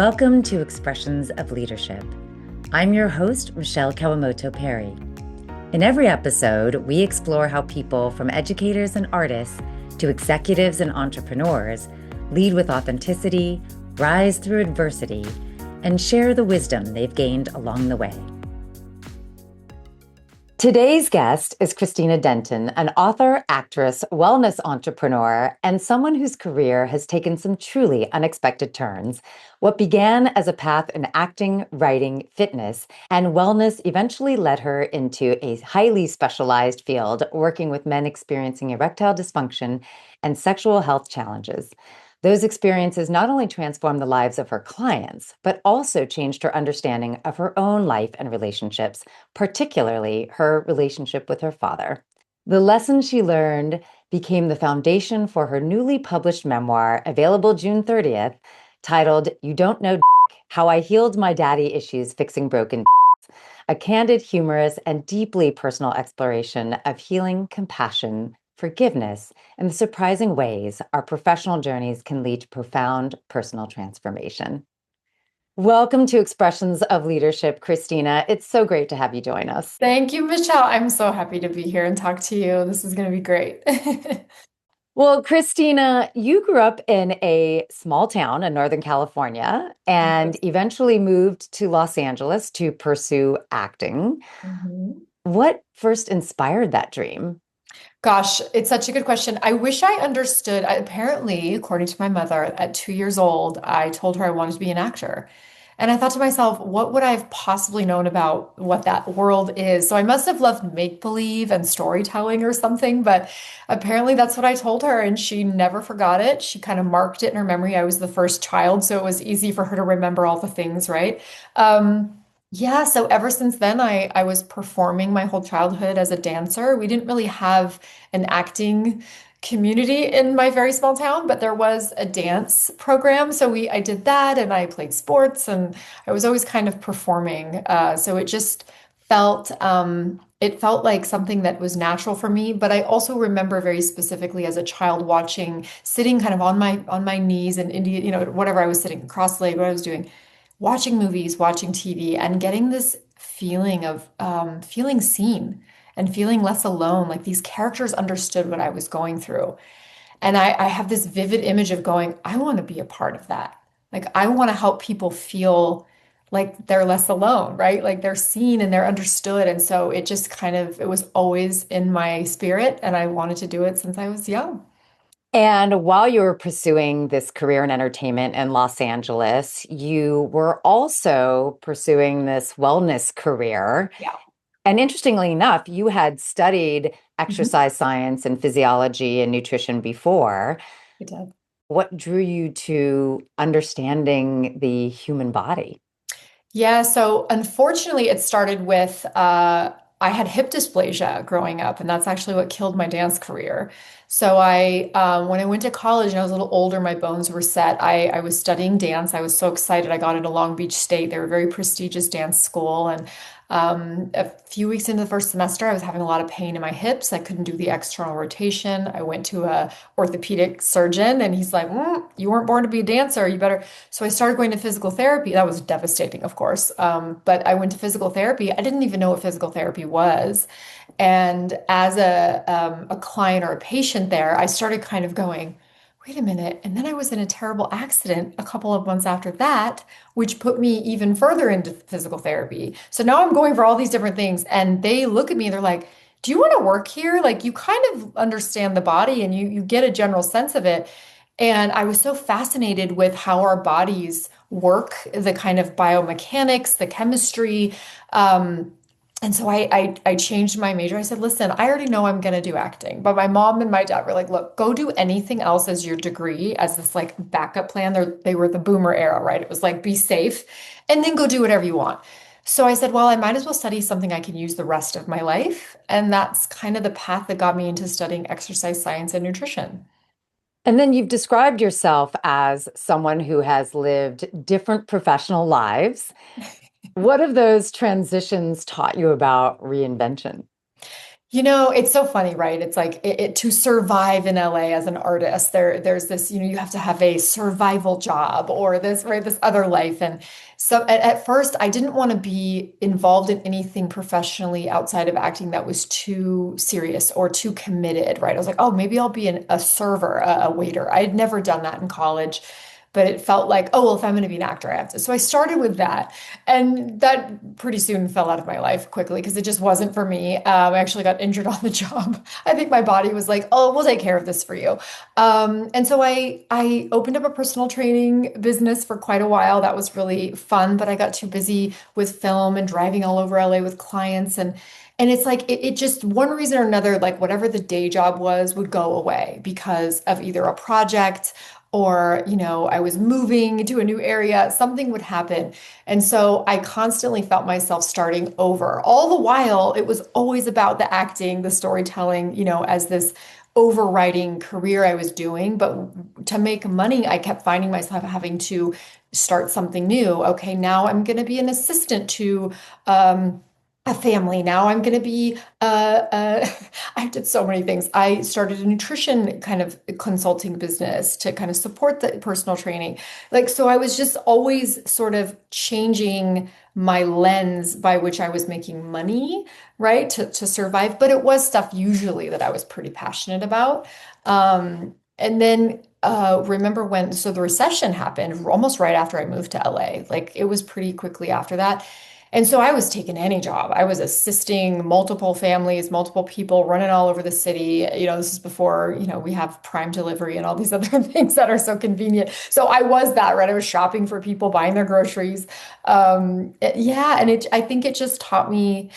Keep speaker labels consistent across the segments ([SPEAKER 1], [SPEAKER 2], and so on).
[SPEAKER 1] Welcome to Expressions of Leadership. I'm your host, Michele Kawamoto Perry. In every episode, we explore how people from educators and artists to executives and entrepreneurs lead with authenticity, rise through adversity, and share the wisdom they've gained along the way. Today's guest is Kristina Denton, an author, actress, wellness entrepreneur, and someone whose career has taken some truly unexpected turns. What began as a path in acting, writing, fitness, and wellness eventually led her into a highly specialized field, working with men experiencing erectile dysfunction and sexual health challenges. Those experiences not only transformed the lives of her clients, but also changed her understanding of her own life and relationships, particularly her relationship with her father. The lessons she learned became the foundation for her newly published memoir, available June 30th, titled You Don't Know How I Healed My Daddy Issues Fixing Broken a candid, humorous, and deeply personal exploration of healing, compassion, forgiveness, and the surprising ways our professional journeys can lead to profound personal transformation. Welcome to Expressions of Leadership, Kristina. It's so great to have you join us.
[SPEAKER 2] Thank you, Michelle. I'm so happy to be here and talk to you. This is going to be great.
[SPEAKER 1] Well, Kristina, you grew up in a small town in Northern California and eventually moved to Los Angeles to pursue acting.
[SPEAKER 2] Mhm.
[SPEAKER 1] What first inspired that dream?
[SPEAKER 2] Gosh, it's such a good question. I wish I understood. Apparently, according to my mother, at 2 years old, I told her I wanted to be an actor. And I thought to myself, what would I have possibly known about what that world is? So I must have loved make-believe and storytelling or something, but apparently that's what I told her, and she never forgot it. She kind of marked it in her memory. I was the first child, so it was easy for her to remember all the things, right? Yeah, so ever since then, I was performing my whole childhood as a dancer. We didn't really have an acting community in my very small town, but there was a dance program. So I did that and I played sports and I was always kind of performing. So it just it felt like something that was natural for me. But I also remember very specifically as a child watching, sitting kind of on my knees and India, whatever I was sitting cross-legged, what I was doing, watching movies, watching TV, and getting this feeling of feeling seen and feeling less alone. Like these characters understood what I was going through. And I have this vivid image of going, I want to be a part of that. Like I want to help people feel like they're less alone, right? Like they're seen and they're understood. And so it just it was always in my spirit. And I wanted to do it since I was young.
[SPEAKER 1] And while you were pursuing this career in entertainment in Los Angeles, you were also pursuing this wellness career.
[SPEAKER 2] Yeah.
[SPEAKER 1] And interestingly enough, you had studied
[SPEAKER 2] Mhm.
[SPEAKER 1] exercise science and physiology and nutrition before.
[SPEAKER 2] It did.
[SPEAKER 1] What drew you to understanding the human body?
[SPEAKER 2] Yeah, so unfortunately, it started with I had hip dysplasia growing up, and that's actually what killed my dance career. So when I went to college and I was a little older, my bones were set. I was studying dance. I was so excited. I got into Long Beach State. They were a very prestigious dance school, and a few weeks into the first semester, I was having a lot of pain in my hips. I couldn't do the external rotation. I went to a orthopedic surgeon, and he's like, "You weren't born to be a dancer. You better." So I started going to physical therapy. That was devastating, of course. But I went to physical therapy. I didn't even know what physical therapy was. And as a client or a patient there, I started kind of going, wait a minute. And then I was in a terrible accident a couple of months after that, which put me even further into physical therapy. So now I'm going for all these different things. And they look at me, they're like, do you want to work here? Like you kind of understand the body and you get a general sense of it. And I was so fascinated with how our bodies work, the kind of biomechanics, the chemistry. And so I changed my major. I said, listen, I already know I'm going to do acting. But my mom and my dad were like, look, go do anything else as your degree, as this like backup plan. They were the boomer era, right? It was like, be safe and then go do whatever you want. So I said, well, I might as well study something I can use the rest of my life. And that's kind of the path that got me into studying exercise science and nutrition.
[SPEAKER 1] And then you've described yourself as someone who has lived different professional lives. What have those transitions taught you about reinvention?
[SPEAKER 2] It's so funny, right? It's like to survive in LA as an artist, there's this, you have to have a survival job or this, right, this other life. And so at first, I didn't want to be involved in anything professionally outside of acting that was too serious or too committed, right? I was like, oh, maybe I'll be a server, a waiter. I had never done that in college. But it felt like, oh, well, if I'm going to be an actor, I have to. So I started with that. And that pretty soon fell out of my life quickly because it just wasn't for me. I actually got injured on the job. I think my body was like, "Oh, we'll take care of this for you." And so I opened up a personal training business for quite a while. That was really fun, but I got too busy with film and driving all over LA with clients and it's like it just one reason or another, like whatever the day job was, would go away because of either a project or, I was moving to a new area, something would happen. And so I constantly felt myself starting over. All the while, it was always about the acting, the storytelling, as this overriding career I was doing. But to make money, I kept finding myself having to start something new. Okay, now I'm going to be an assistant to a family. Now I'm going to be, I did so many things. I started a nutrition kind of consulting business to kind of support the personal training. Like, so I was just always sort of changing my lens by which I was making money, right, to survive. But it was stuff usually that I was pretty passionate about. And then remember so the recession happened almost right after I moved to LA. Like it was pretty quickly after that. And so I was taking any job. I was assisting multiple families, multiple people, running all over the city. This is before, we have Prime delivery and all these other things that are so convenient. So I was that, right? I was shopping for people, buying their groceries. Yeah, and I think it just taught me,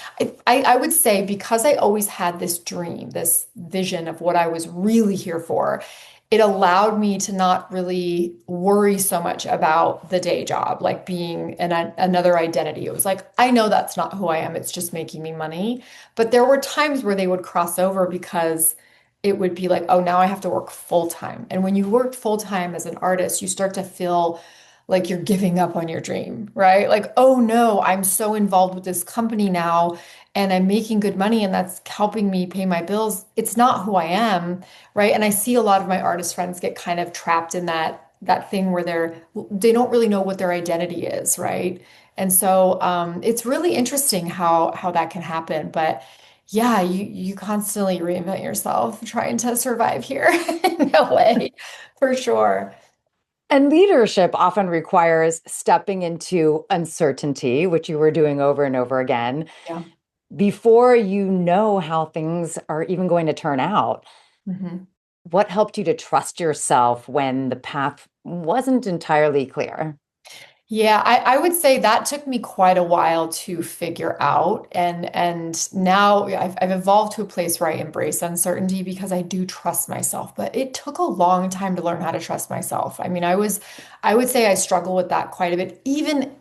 [SPEAKER 2] I would say because I always had this dream, this vision of what I was really here for, it allowed me to not really worry so much about the day job, like being another identity. It was like, I know that's not who I am. It's just making me money. But there were times where they would cross over because it would be like, oh, now I have to work full time. And when you work full time as an artist, you start to feel like you're giving up on your dream, right? Like, oh no, I'm so involved with this company now and I'm making good money and that's helping me pay my bills. It's not who I am, right? And I see a lot of my artist friends get kind of trapped in that thing where they don't really know what their identity is, right? And so it's really interesting how that can happen. But yeah, you constantly reinvent yourself trying to survive here in LA for sure.
[SPEAKER 1] And leadership often requires stepping into uncertainty, which you were doing over and over again,
[SPEAKER 2] Yeah.
[SPEAKER 1] before you know how things are even going to turn out.
[SPEAKER 2] Mhm.
[SPEAKER 1] What helped you to trust yourself when the path wasn't entirely clear?
[SPEAKER 2] Yeah, I would say that took me quite a while to figure out. And now I've evolved to a place where I embrace uncertainty because I do trust myself. But it took a long time to learn how to trust myself. I mean, I would say I struggle with that quite a bit, even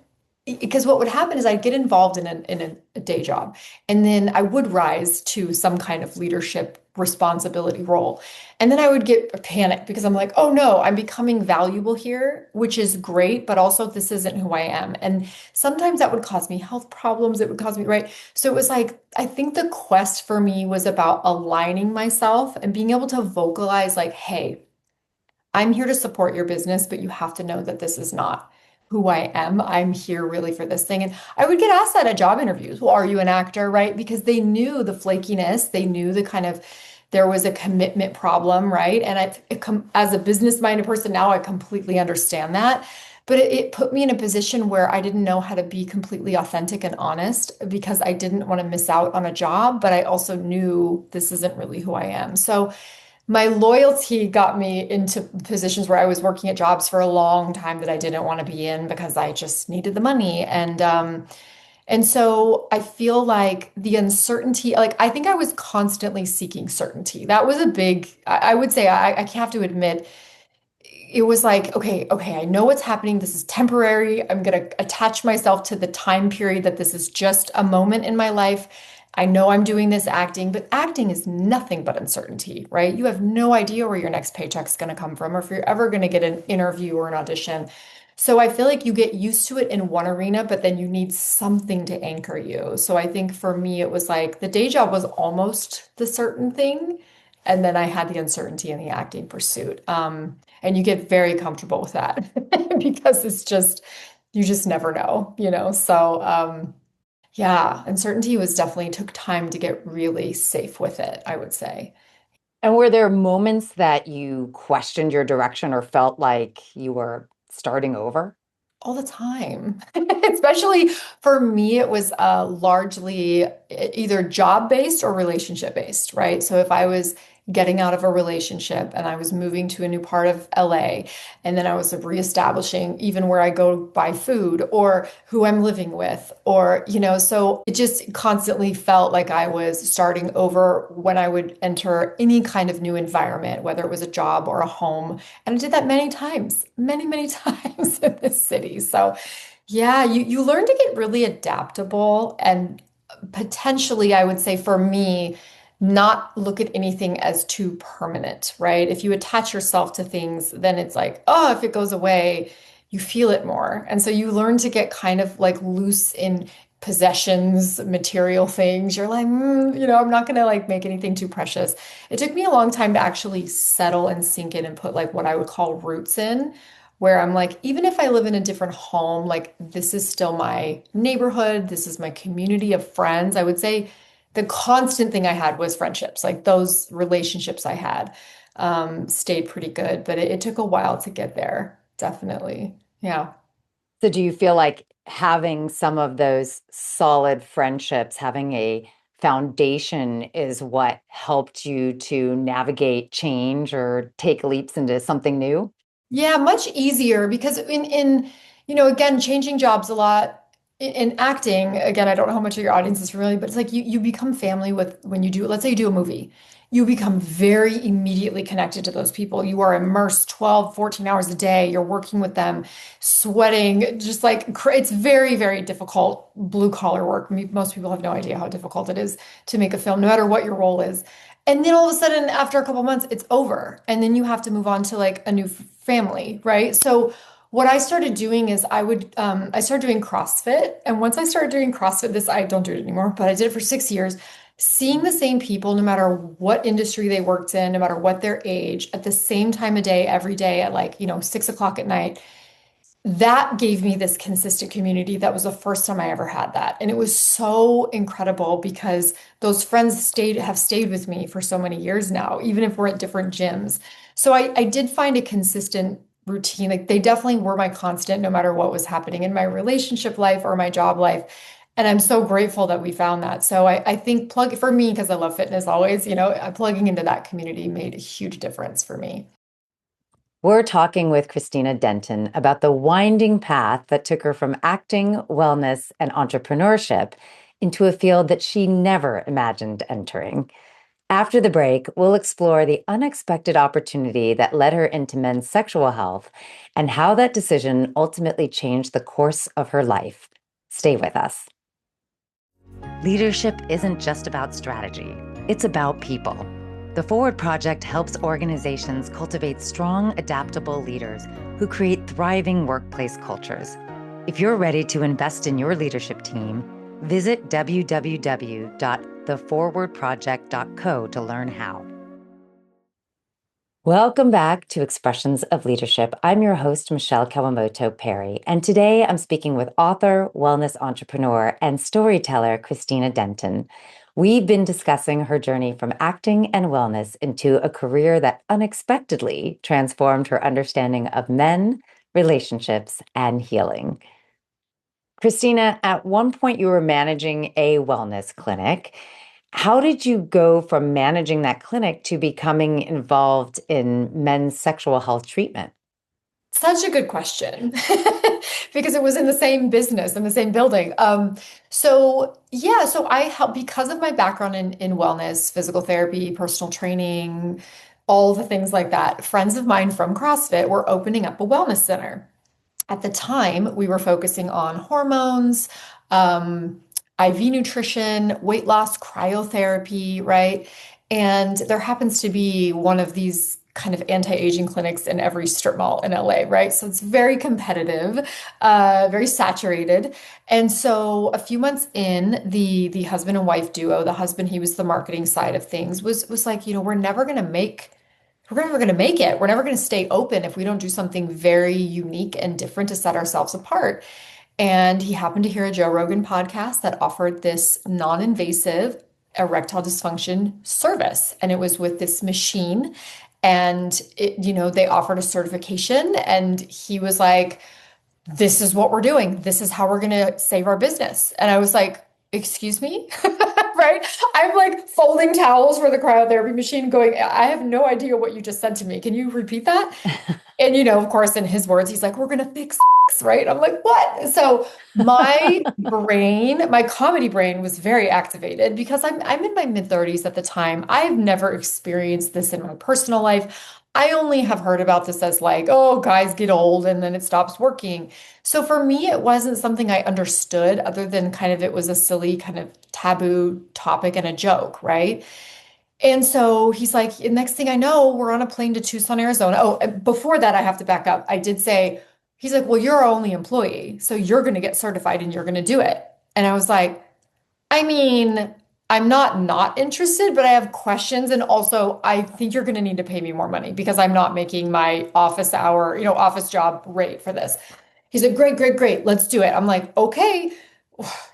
[SPEAKER 2] because what would happen is I'd get involved in a day job, and then I would rise to some kind of leadership responsibility role. And then I would get panicked because I'm like, oh no, I'm becoming valuable here, which is great, but also this isn't who I am. And sometimes that would cause me health problems. It would cause me, right? So it was like, I think the quest for me was about aligning myself and being able to vocalize, like, hey, I'm here to support your business, but you have to know that this is not who I am. I'm here really for this thing. And I would get asked that at job interviews. Well, are you an actor, right? Because they knew the flakiness, they knew the kind of there was a commitment problem, right? And as a business-minded person now, I completely understand that. But it put me in a position where I didn't know how to be completely authentic and honest because I didn't want to miss out on a job, but I also knew this isn't really who I am. So my loyalty got me into positions where I was working at jobs for a long time that I didn't want to be in because I just needed the money. And so I feel like the uncertainty, like I think I was constantly seeking certainty. That was a big, I would say I have to admit, it was like, okay, I know what's happening. This is temporary. I'm going to attach myself to the time period that this is just a moment in my life. I know I'm doing this acting, but acting is nothing but uncertainty, right? You have no idea where your next paycheck's going to come from or if you're ever going to get an interview or an audition. So I feel like you get used to it in one arena, but then you need something to anchor you. So I think for me, it was like the day job was almost the certain thing. And then I had the uncertainty in the acting pursuit. And you get very comfortable with that because you just never know, you know? So, yeah, uncertainty was definitely took time to get really safe with it, I would say.
[SPEAKER 1] And were there moments that you questioned your direction or felt like you were starting over?
[SPEAKER 2] All the time. Especially for me, it was largely either job-based or relationship-based, right? So if I was getting out of a relationship and I was moving to a new part of LA, and then I was reestablishing even where I go buy food or who I'm living with, or, you know, so it just constantly felt like I was starting over when I would enter any kind of new environment, whether it was a job or a home. And I did that many times, many times in this city. So yeah, you learn to get really adaptable and potentially, I would say for me, not look at anything as too permanent, right? If you attach yourself to things, then it's like, oh, if it goes away, you feel it more. And so you learn to get kind of like loose in possessions, material things. You're like, you know, I'm not gonna like make anything too precious. It took me a long time to actually settle and sink in and put like what I would call roots in, where I'm like, even if I live in a different home, like this is still my neighborhood, this is my community of friends. I would say the constant thing I had was friendships. Like those relationships I had stayed pretty good, but it took a while to get there, definitely. Yeah.
[SPEAKER 1] So do you feel like having some of those solid friendships, having a foundation is what helped you to navigate change or take leaps into something new?
[SPEAKER 2] Yeah, much easier because you know, again, changing jobs a lot in acting, again, I don't know how much of your audience is familiar, but it's like you become family with when you do, let's say you do a movie, you become very immediately connected to those people. You are immersed 12, 14 hours a day. You're working with them, sweating, just like it's very difficult blue collar work. Most people have no idea how difficult it is to make a film, no matter what your role is. And then all of a sudden, after a couple months, it's over. And then you have to move on to like a new family, right? So what I started doing is I started doing CrossFit. And once I started doing CrossFit, this I don't do it anymore, but I did it for 6 years, seeing the same people, no matter what industry they worked in, no matter what their age, at the same time of day, every day at like, you know, 6 o'clock at night that gave me this consistent community. That was the first time I ever had that. And it was so incredible because those friends have stayed with me for so many years now, even if we're at different gyms. So I did find a consistent routine. Like they definitely were my constant no matter what was happening in my relationship life or my job life. And I'm so grateful that we found that. So I think plug for me, because I love fitness always, you know, plugging into that community made a huge difference for me.
[SPEAKER 1] We're talking with Kristina Denton about the winding path that took her from acting, wellness, and entrepreneurship into a field that she never imagined entering. After the break, we'll explore the unexpected opportunity that led her into men's sexual health and how that decision ultimately changed the course of her life. Stay with us. Leadership isn't just about strategy, it's about people. The Forward Project helps organizations cultivate strong, adaptable leaders who create thriving workplace cultures. If you're ready to invest in your leadership team, visit www.theforwardproject.co to learn how. Welcome back to Expressions of Leadership. I'm your host, Michele Kawamoto Perry, and today I'm speaking with author, wellness entrepreneur, and storyteller Kristina Denton. We've been discussing her journey from acting and wellness into a career that unexpectedly transformed her understanding of men, relationships, and healing. Kristina, at one point you were managing a wellness clinic. How did you go from managing that clinic to becoming involved in men's sexual health treatment?
[SPEAKER 2] Such a good question because it was in the same business in the same building. So yeah, so I help because of my background in wellness, physical therapy, personal training, all the things like that. Friends of mine from CrossFit were opening up a wellness center. At the time, we were focusing on hormones, IV nutrition, weight loss, cryotherapy, right? And there happens to be one of these kind of anti-aging clinics in every strip mall in LA, right? So it's very competitive, very saturated. And so a few months in, the husband and wife duo, the husband, he was the marketing side of things, was like, we're never going to make it. We're never going to stay open if we don't do something very unique and different to set ourselves apart. And he happened to hear a Joe Rogan podcast that offered this non-invasive erectile dysfunction service. And it was with this machine. And they offered a certification. And he was like, this is what we're doing. This is how we're going to save our business. And I was like, excuse me? Right? I'm like folding towels for the cryotherapy machine going, I have no idea what you just said to me. Can you repeat that? And of course, in his words, he's like, we're gonna fix this, right? I'm like, what? So my comedy brain was very activated because I'm in my mid-30s at the time. I've never experienced this in my personal life. I only have heard about this as like, oh, guys get old and then it stops working. So for me, it wasn't something I understood other than kind of it was a silly kind of taboo topic and a joke, right? And so he's like, next thing I know, we're on a plane to Tucson, Arizona. Oh, and before that, I have to back up. I did say, he's like, well, you're our only employee, so you're going to get certified and you're going to do it. And I was like, I mean, I'm not interested, but I have questions. And also, I think you're going to need to pay me more money because I'm not making my office hour, office job rate for this. He's like, great, great, great. Let's do it. I'm like, okay,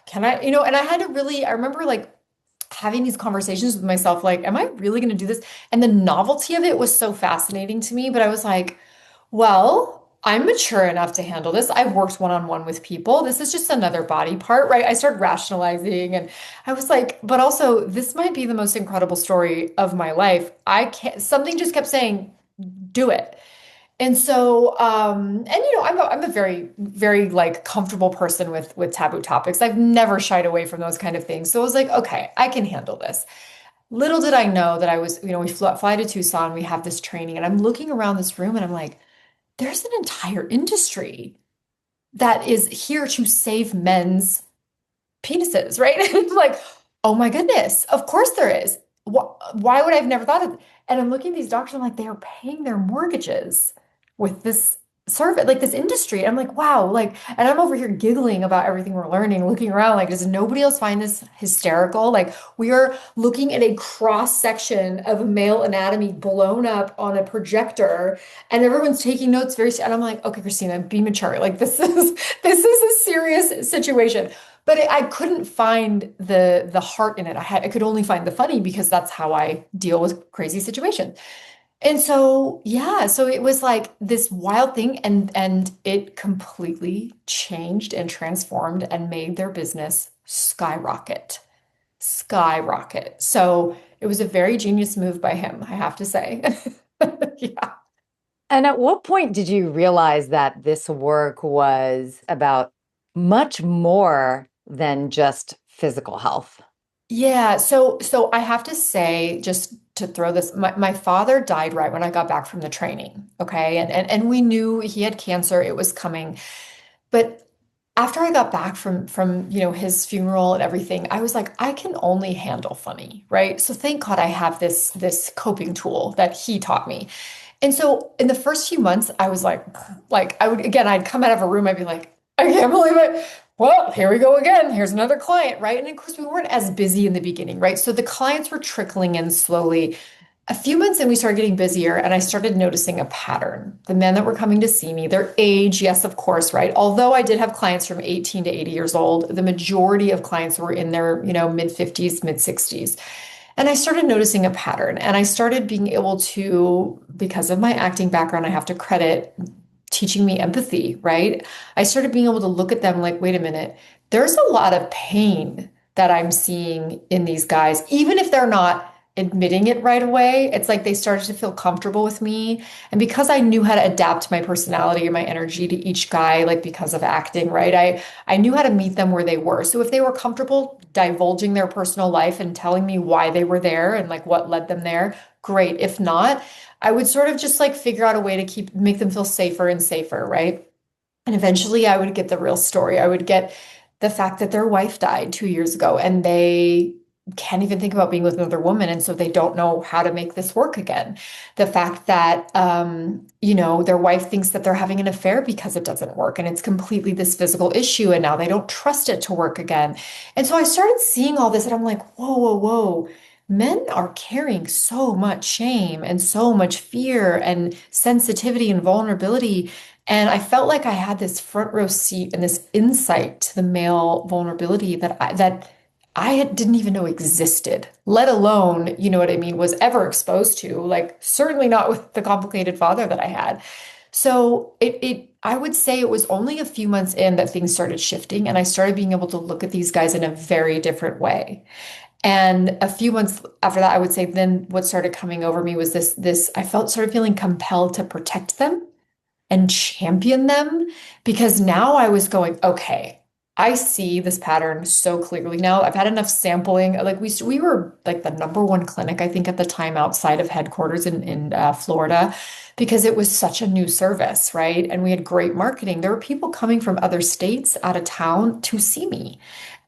[SPEAKER 2] can I, and I had to really, I remember like having these conversations with myself, like, am I really going to do this? And the novelty of it was so fascinating to me. But I was like, well, I'm mature enough to handle this. I've worked one-on-one with people. This is just another body part, right? I started rationalizing and I was like, but also, this might be the most incredible story of my life. I can't, something just kept saying, do it. And so, I'm a very, very like comfortable person with taboo topics. I've never shied away from those kind of things. So I was like, okay, I can handle this. Little did I know that I was, we fly to Tucson, we have this training, and I'm looking around this room and I'm like, there's an entire industry that is here to save men's penises, right? And it's like, oh my goodness, of course there is. Why would I have never thought of it? And I'm looking at these doctors, I'm like, they are paying their mortgages with this service, like this industry. I'm like, wow, like, and I'm over here giggling about everything we're learning, looking around, like, does nobody else find this hysterical? Like, we are looking at a cross section of male anatomy blown up on a projector, and everyone's taking notes and I'm like, okay, Kristina, be mature. Like, this is a serious situation. But I couldn't find the heart in it. I could only find the funny because that's how I deal with crazy situations. And so, yeah, so it was like this wild thing and it completely changed and transformed and made their business skyrocket. Skyrocket. So it was a very genius move by him, I have to say. Yeah.
[SPEAKER 1] And at what point did you realize that this work was about much more than just physical health?
[SPEAKER 2] Yeah, so I have to say, just to throw this, my father died right when I got back from the training. Okay. And we knew he had cancer, it was coming. But after I got back from his funeral and everything, I was like, I can only handle funny, right? So thank God I have this coping tool that he taught me. And so in the first few months, I was like I would again, I'd come out of a room, I'd be like, I can't believe it. Well, here we go again. Here's another client, right? And of course, we weren't as busy in the beginning, right? So the clients were trickling in slowly. A few months in, we started getting busier, and I started noticing a pattern. The men that were coming to see me, their age, yes, of course, right? Although I did have clients from 18 to 80 years old, the majority of clients were in their, mid 50s, mid 60s. And I started noticing a pattern, and I started being able to, because of my acting background, I have to credit teaching me empathy, right? I started being able to look at them like, wait a minute, there's a lot of pain that I'm seeing in these guys, even if they're not admitting it right away. It's like they started to feel comfortable with me. And because I knew how to adapt my personality and my energy to each guy, like because of acting, right? I knew how to meet them where they were. So if they were comfortable divulging their personal life and telling me why they were there and like what led them there, great. If not, I would sort of just like figure out a way to make them feel safer and safer, right? And eventually I would get the real story. I would get the fact that their wife died 2 years ago and they can't even think about being with another woman. And so they don't know how to make this work again. The fact that, their wife thinks that they're having an affair because it doesn't work and it's completely this physical issue. And now they don't trust it to work again. And so I started seeing all this and I'm like, whoa, whoa, whoa. Men are carrying so much shame and so much fear and sensitivity and vulnerability. And I felt like I had this front row seat and this insight to the male vulnerability that I didn't even know existed, let alone, you know what I mean, was ever exposed to, like certainly not with the complicated father that I had. So I would say it was only a few months in that things started shifting and I started being able to look at these guys in a very different way. And a few months after that, I would say then what started coming over me was this I felt started feeling compelled to protect them and champion them because now I was going, okay, I see this pattern so clearly now. I've had enough sampling. Like we were like the number one clinic, I think, at the time outside of headquarters in Florida because it was such a new service, right? And we had great marketing. There were people coming from other states out of town to see me.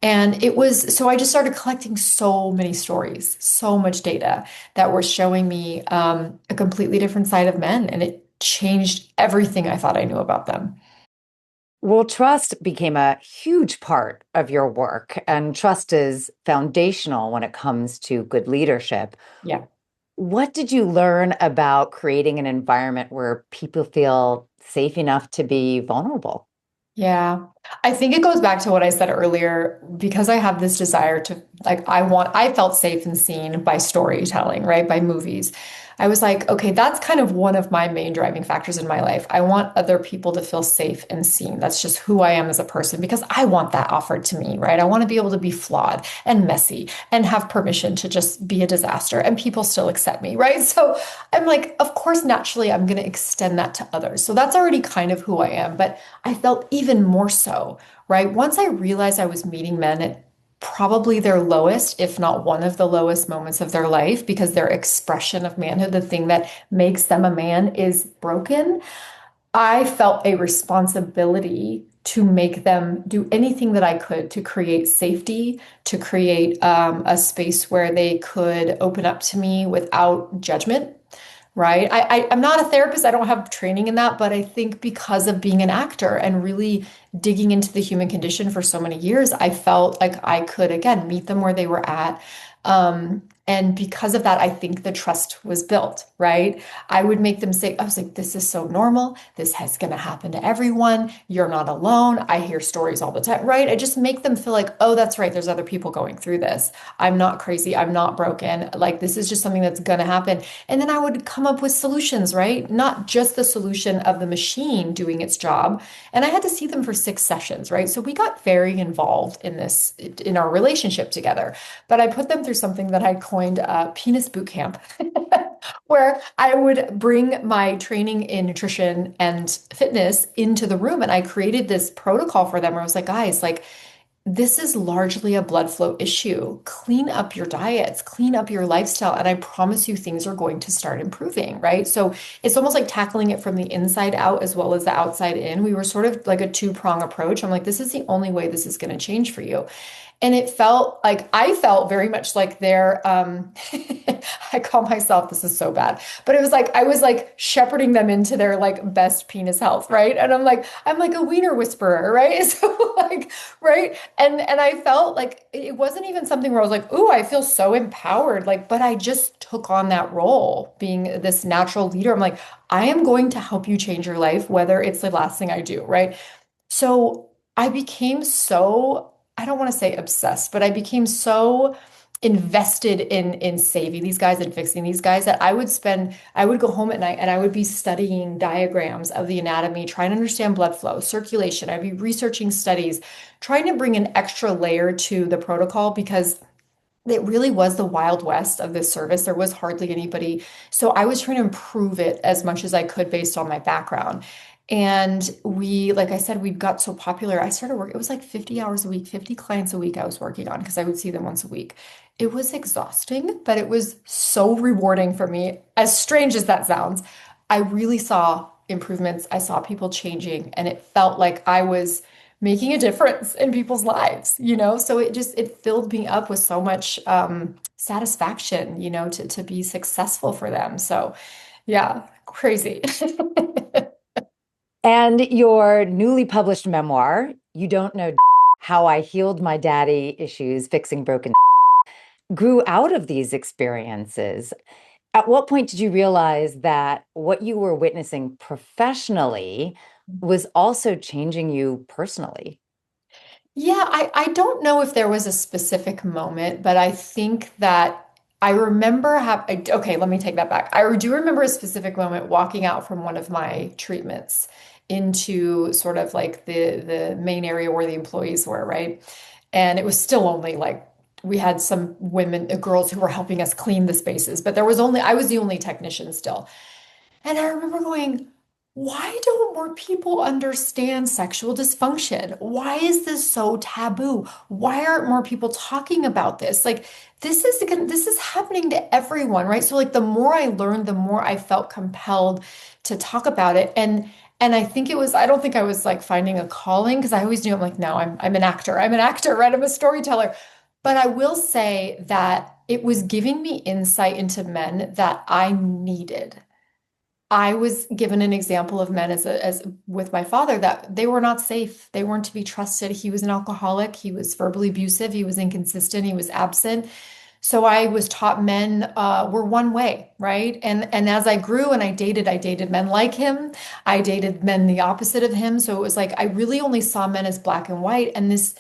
[SPEAKER 2] And it was so I just started collecting so many stories, so much data that were showing me a completely different side of men. And it changed everything I thought I knew about them.
[SPEAKER 1] Well, trust became a huge part of your work, and trust is foundational when it comes to good leadership.
[SPEAKER 2] Yeah.
[SPEAKER 1] What did you learn about creating an environment where people feel safe enough to be vulnerable?
[SPEAKER 2] Yeah. I think it goes back to what I said earlier because I have this desire to like I felt safe and seen by storytelling, right? By movies. I was like, okay, that's kind of one of my main driving factors in my life. I want other people to feel safe and seen. That's just who I am as a person because I want that offered to me, right? I want to be able to be flawed and messy and have permission to just be a disaster and people still accept me, right? So I'm like, of course, naturally, I'm going to extend that to others. So that's already kind of who I am. But I felt even more so, right? Once I realized I was meeting men at probably their lowest, if not one of the lowest moments of their life, because their expression of manhood, the thing that makes them a man, is broken. I felt a responsibility to make them do anything that I could to create safety, to create a space where they could open up to me without judgment, right? I'm not a therapist. I don't have training in that, but I think because of being an actor and really digging into the human condition for so many years, I felt like I could, again, meet them where they were at. And because of that, I think the trust was built, right? I would make them say, I was like, this is so normal. This is going to happen to everyone. You're not alone. I hear stories all the time, right? I just make them feel like, oh, that's right. There's other people going through this. I'm not crazy. I'm not broken. Like, this is just something that's going to happen. And then I would come up with solutions, right? Not just the solution of the machine doing its job. And I had to see them for 6 sessions, right? So we got very involved in this, in our relationship together. But I put them through something that I coined penis boot camp, where I would bring my training in nutrition and fitness into the room. And I created this protocol for them where I was like, guys, like, this is largely a blood flow issue. Clean up your diets, clean up your lifestyle, and I promise you things are going to start improving, right? So it's almost like tackling it from the inside out as well as the outside in. We were sort of like a two-prong approach. I'm like, this is the only way this is going to change for you. And it felt like I felt very much like their I call myself, this is so bad, but it was like I was like shepherding them into their like best penis health, right? And I'm like a wiener whisperer, right? So like, right? And I felt like it wasn't even something where I was like, ooh, I feel so empowered. Like, but I just took on that role, being this natural leader. I'm like, I am going to help you change your life, whether it's the last thing I do, right? So I became so, I don't want to say obsessed, but I became so invested in saving these guys and fixing these guys that I would go home at night and I would be studying diagrams of the anatomy, trying to understand blood flow, circulation. I'd be researching studies, trying to bring an extra layer to the protocol because it really was the Wild West of this service. There was hardly anybody. So I was trying to improve it as much as I could based on my background. And we, like I said, we got so popular. I started work. It was like 50 hours a week, 50 clients a week I was working on because I would see them once a week. It was exhausting, but it was so rewarding for me. As strange as that sounds, I really saw improvements. I saw people changing, and it felt like I was making a difference in people's lives, you know? So it filled me up with so much satisfaction, you know, to be successful for them. So yeah, crazy.
[SPEAKER 1] And your newly published memoir, You Don't Know How I Healed My Daddy Issues Fixing Broken, grew out of these experiences. At what point did you realize that what you were witnessing professionally was also changing you personally?
[SPEAKER 2] Yeah, I don't know if there was a specific moment, but I think that I remember okay, let me take that back. I do remember a specific moment walking out from one of my treatments into sort of like the main area where the employees were, right? And it was still only like we had some women, girls who were helping us clean the spaces, but I was the only technician still. And I remember going, why don't more people understand sexual dysfunction? Why is this so taboo? Why aren't more people talking about this? Like this is happening to everyone, right? So like the more I learned, the more I felt compelled to talk about it. And I think I don't think I was like finding a calling because I always knew I'm like, no, I'm an actor. I'm an actor, right? I'm a storyteller. But I will say that it was giving me insight into men that I needed. I was given an example of men as with my father that they were not safe. They weren't to be trusted. He was an alcoholic. He was verbally abusive. He was inconsistent. He was absent. So I was taught men were one way, right? And as I grew and I dated men like him. I dated men the opposite of him. So it was like I really only saw men as black and white. And these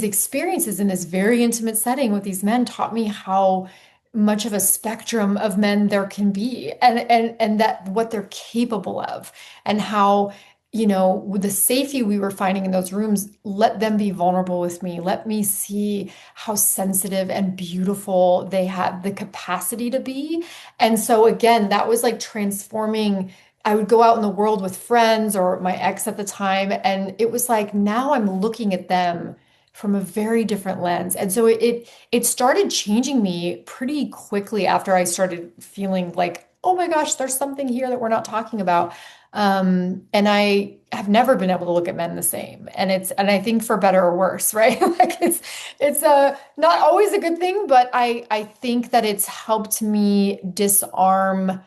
[SPEAKER 2] experiences in this very intimate setting with these men taught me how much of a spectrum of men there can be and that what they're capable of and how you know with the safety we were finding in those rooms let them be vulnerable with me, let me see how sensitive and beautiful they had the capacity to be. And so again that was like transforming. I would go out in the world with friends or my ex at the time and it was like now I'm looking at them from a very different lens. And so it started changing me pretty quickly after I started feeling like, oh my gosh, there's something here that we're not talking about. And I have never been able to look at men the same. And I think for better or worse, right? Like it's not always a good thing, but I think that it's helped me disarm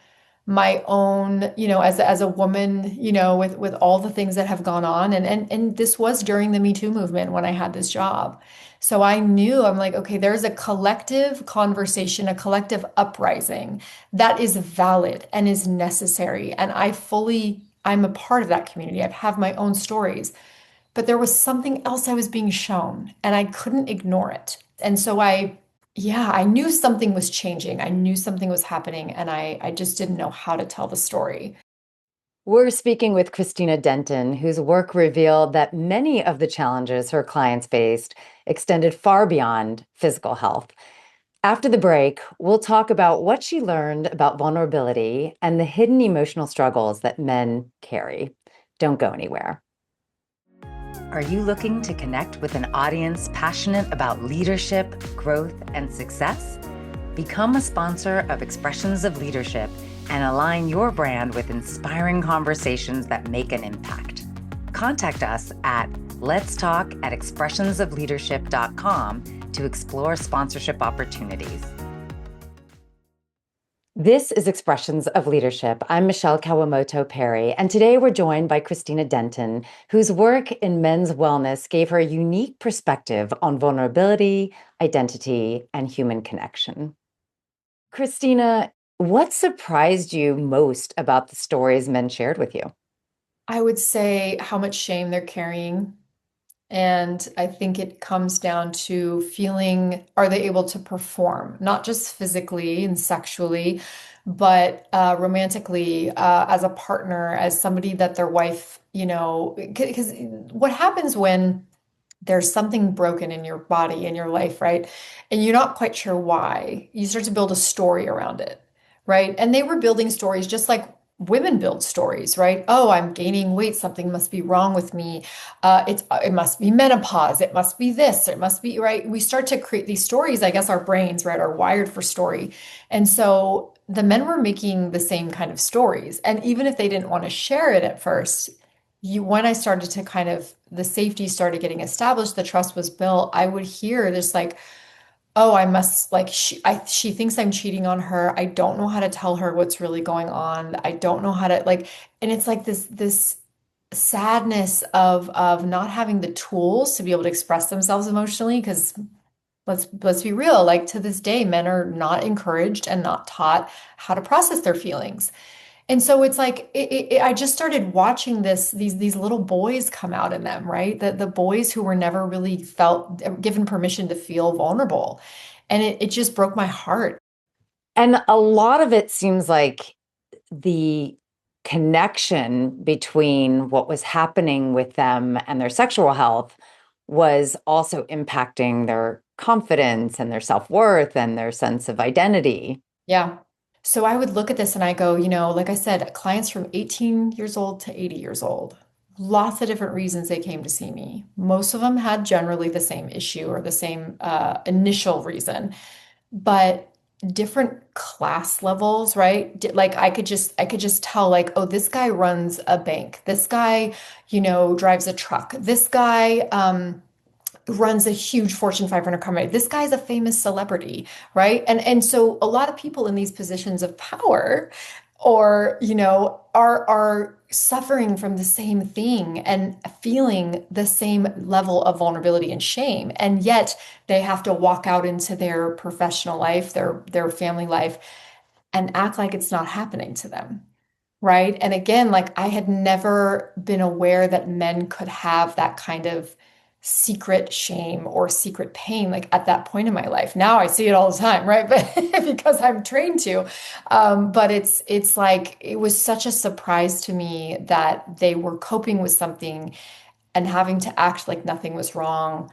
[SPEAKER 2] my own, you know, as a woman, you know, with all the things that have gone on. And this was during the Me Too movement when I had this job. So I knew I'm like, okay, there's a collective conversation, a collective uprising that is valid and is necessary. And I'm a part of that community. I have my own stories, but there was something else I was being shown and I couldn't ignore it. And so yeah, I knew something was changing. I knew something was happening, and I just didn't know how to tell the story.
[SPEAKER 1] We're speaking with Kristina Denton, whose work revealed that many of the challenges her clients faced extended far beyond physical health. After the break, we'll talk about what she learned about vulnerability and the hidden emotional struggles that men carry. Don't go anywhere. Are you looking to connect with an audience passionate about leadership, growth, and success? Become a sponsor of Expressions of Leadership and align your brand with inspiring conversations that make an impact. Contact us at letstalk@expressionsofleadership.com to explore sponsorship opportunities. This is Expressions of Leadership. I'm Michele Kawamoto Perry, and today we're joined by Kristina Denton, whose work in men's wellness gave her a unique perspective on vulnerability, identity, and human connection. Kristina, what surprised you most about the stories men shared with you?
[SPEAKER 2] I would say how much shame they're carrying. And I think it comes down to feeling, are they able to perform, not just physically and sexually, but romantically, as a partner, as somebody that their wife, you know, because what happens when there's something broken in your body, in your life, right? And you're not quite sure why. You start to build a story around it, right? And they were building stories just like women build stories, right? Oh, I'm gaining weight. Something must be wrong with me. It must be menopause. It must be this. It must be right. We start to create these stories. I guess our brains, right, are wired for story. And so the men were making the same kind of stories. And even if they didn't want to share it at first, when I started to kind of the safety started getting established, the trust was built, I would hear this like, oh, I must like she thinks I'm cheating on her. I don't know how to tell her what's really going on. I don't know how to like, and it's like this sadness of not having the tools to be able to express themselves emotionally because let's be real, like to this day men are not encouraged and not taught how to process their feelings. And so it's like I just started watching these little boys come out in them, right? The boys who were never really felt given permission to feel vulnerable. And it just broke my heart.
[SPEAKER 1] And a lot of it seems like the connection between what was happening with them and their sexual health was also impacting their confidence and their self-worth and their sense of identity.
[SPEAKER 2] Yeah. So I would look at this and I go, like I said, clients from 18 years old to 80 years old, lots of different reasons they came to see me. Most of them had generally the same issue or the same initial reason, but different class levels, right? Like I could just tell like, oh, this guy runs a bank. This guy, drives a truck. This guy, runs a huge Fortune 500 company. This guy's a famous celebrity, right? And so a lot of people in these positions of power or, are suffering from the same thing and feeling the same level of vulnerability and shame. And yet they have to walk out into their professional life, their family life and act like it's not happening to them. Right. And again, like I had never been aware that men could have that kind of secret shame or secret pain, like at that point in my life. Now I see it all the time, right? But because I'm trained to. But it's like it was such a surprise to me that they were coping with something and having to act like nothing was wrong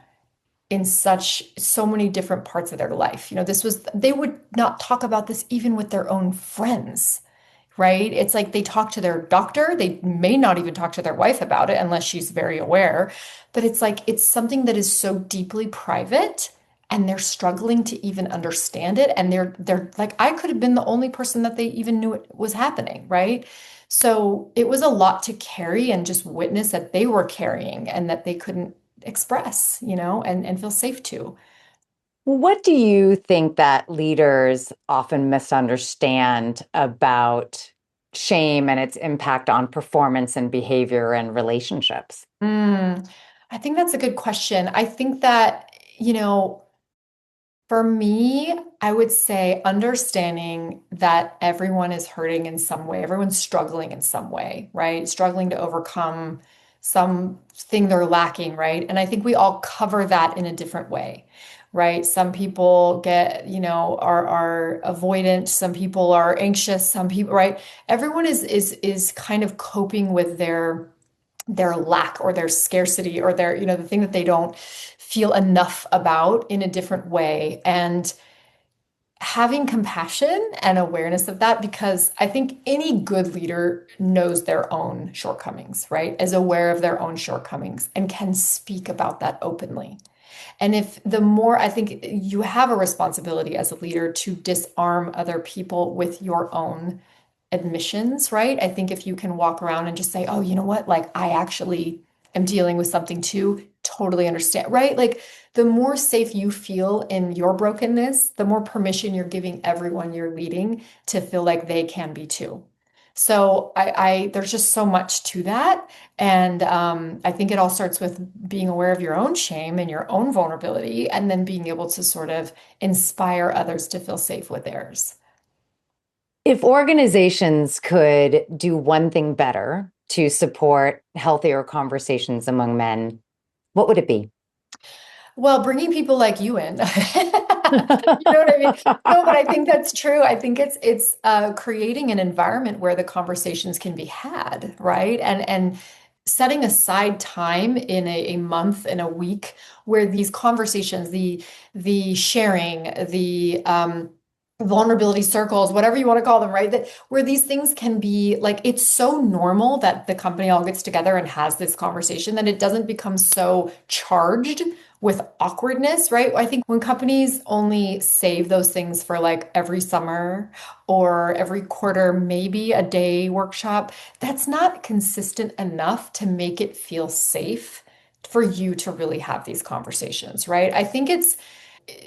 [SPEAKER 2] in so many different parts of their life. They would not talk about this even with their own friends, right? It's like they talk to their doctor. They may not even talk to their wife about it unless she's very aware. But it's like it's something that is so deeply private and they're struggling to even understand it. And they're like, I could have been the only person that they even knew it was happening, right? So it was a lot to carry and just witness that they were carrying and that they couldn't express, and feel safe to.
[SPEAKER 1] What do you think that leaders often misunderstand about shame and its impact on performance and behavior and relationships?
[SPEAKER 2] Mm, I think that's a good question. I think that, for me, I would say understanding that everyone is hurting in some way, everyone's struggling in some way, right? Struggling to overcome something they're lacking, right? And I think we all cover that in a different way, right? Some people are avoidant, some people are anxious, some people, right? Everyone is kind of coping with their lack or their scarcity or the thing that they don't feel enough about in a different way. And having compassion and awareness of that, because I think any good leader knows their own shortcomings, right? Is aware of their own shortcomings and can speak about that openly. And if the more, I think you have a responsibility as a leader to disarm other people with your own admissions, right? I think if you can walk around and just say, oh, you know what? Like, I actually am dealing with something too, totally understand, right? Like, the more safe you feel in your brokenness, the more permission you're giving everyone you're leading to feel like they can be too. So there's just so much to that. And I think it all starts with being aware of your own shame and your own vulnerability, and then being able to sort of inspire others to feel safe with theirs.
[SPEAKER 1] If organizations could do one thing better to support healthier conversations among men, what would it be?
[SPEAKER 2] Well, bringing people like you in. You know what I mean? No, but I think that's true. I think it's creating an environment where the conversations can be had, right? And setting aside time in a month, in a week, where these conversations, the sharing, the vulnerability circles, whatever you want to call them, right? That where these things can be like it's so normal that the company all gets together and has this conversation that it doesn't become so charged with awkwardness, right? I think when companies only save those things for like every summer or every quarter, maybe a day workshop, that's not consistent enough to make it feel safe for you to really have these conversations, right? I think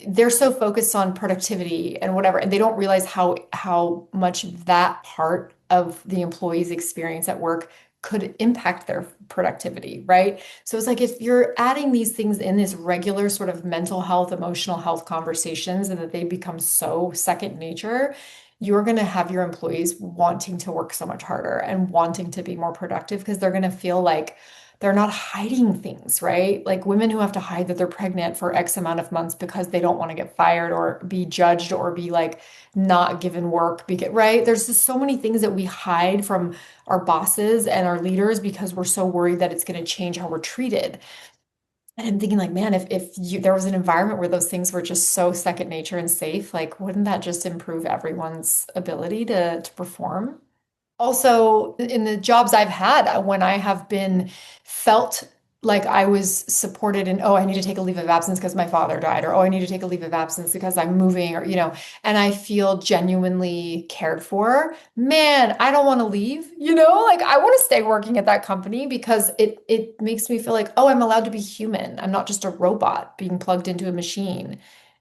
[SPEAKER 2] they're so focused on productivity and whatever, and they don't realize how much that part of the employee's experience at work could impact their productivity, right? So it's like if you're adding these things in this regular sort of mental health, emotional health conversations, and that they become so second nature, you're going to have your employees wanting to work so much harder and wanting to be more productive because they're going to feel like they're not hiding things, right? Like women who have to hide that they're pregnant for X amount of months because they don't want to get fired or be judged or be like not given work, right? There's just so many things that we hide from our bosses and our leaders because we're so worried that it's going to change how we're treated. And I'm thinking like, man, there was an environment where those things were just so second nature and safe, like wouldn't that just improve everyone's ability to perform? Also, in the jobs I've had, when I have been felt like I was supported in, oh, I need to take a leave of absence because my father died, or oh, I need to take a leave of absence because I'm moving, or, and I feel genuinely cared for, man, I don't want to leave, like I want to stay working at that company because it makes me feel like, oh, I'm allowed to be human. I'm not just a robot being plugged into a machine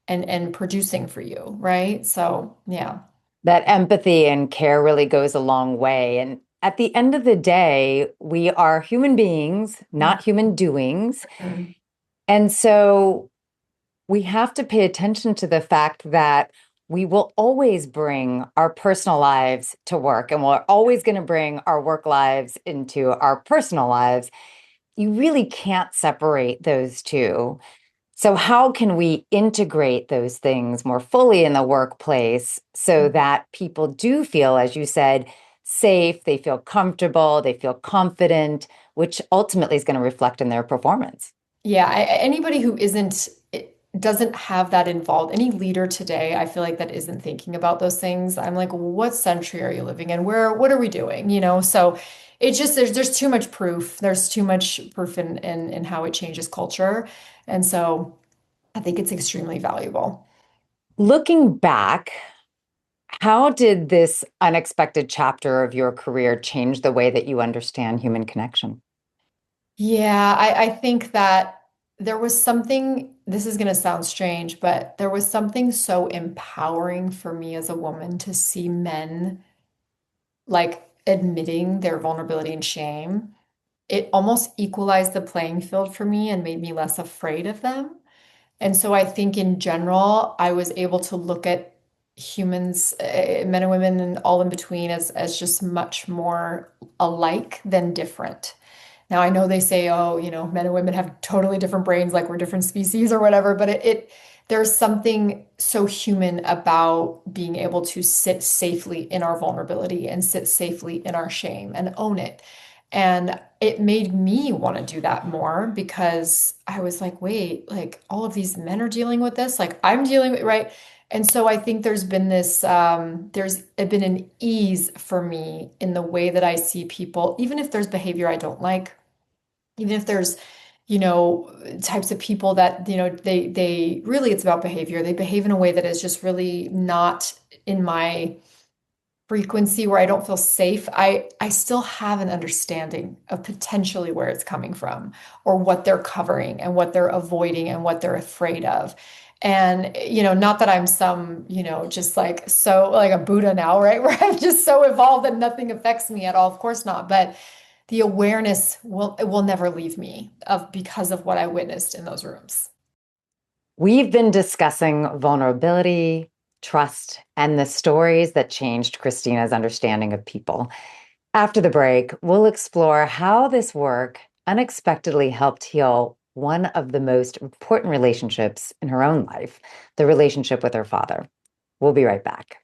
[SPEAKER 2] and producing for you, right? So, yeah.
[SPEAKER 1] That empathy and care really goes a long way. And at the end of the day, we are human beings, not human doings.
[SPEAKER 2] Mhm.
[SPEAKER 1] And so we have to pay attention to the fact that we will always bring our personal lives to work, and we're always going to bring our work lives into our personal lives. You really can't separate those two. So, how can we integrate those things more fully in the workplace so that people do feel, as you said, safe, they feel comfortable, they feel confident, which ultimately is going to reflect in their performance?
[SPEAKER 2] Yeah, anybody who doesn't have that involved, any leader today, I feel like that isn't thinking about those things. I'm like, what century are you living in? What are we doing? So it just there's too much proof. There's too much proof in how it changes culture. And so I think it's extremely valuable.
[SPEAKER 1] Looking back, how did this unexpected chapter of your career change the way that you understand human connection?
[SPEAKER 2] Yeah, I think that there was something, this is going to sound strange, but there was something so empowering for me as a woman to see men like admitting their vulnerability and shame. It almost equalized the playing field for me and made me less afraid of them. And so I think in general, I was able to look at humans, men and women and all in between as just much more alike than different. Now I know they say, oh, men and women have totally different brains, like we're different species or whatever, but there's something so human about being able to sit safely in our vulnerability and sit safely in our shame and own it. And it made me want to do that more because I was like, wait, like all of these men are dealing with this, like I'm dealing with, right? And so I think there's been an ease for me in the way that I see people, even if there's behavior I don't like, even if there's types of people that they really, it's about behavior. They behave in a way that is just really not in my frequency, where I don't feel safe. I still have an understanding of potentially where it's coming from or what they're covering and what they're avoiding and what they're afraid of. And not that I'm some just like so like a Buddha now, right? Where I'm just so evolved that nothing affects me at all. Of course not. But the awareness will never leave me because of what I witnessed in those rooms.
[SPEAKER 1] We've been discussing vulnerability, trust, and the stories that changed Kristina's understanding of people. After the break, we'll explore how this work unexpectedly helped heal one of the most important relationships in her own life, the relationship with her father. We'll be right back.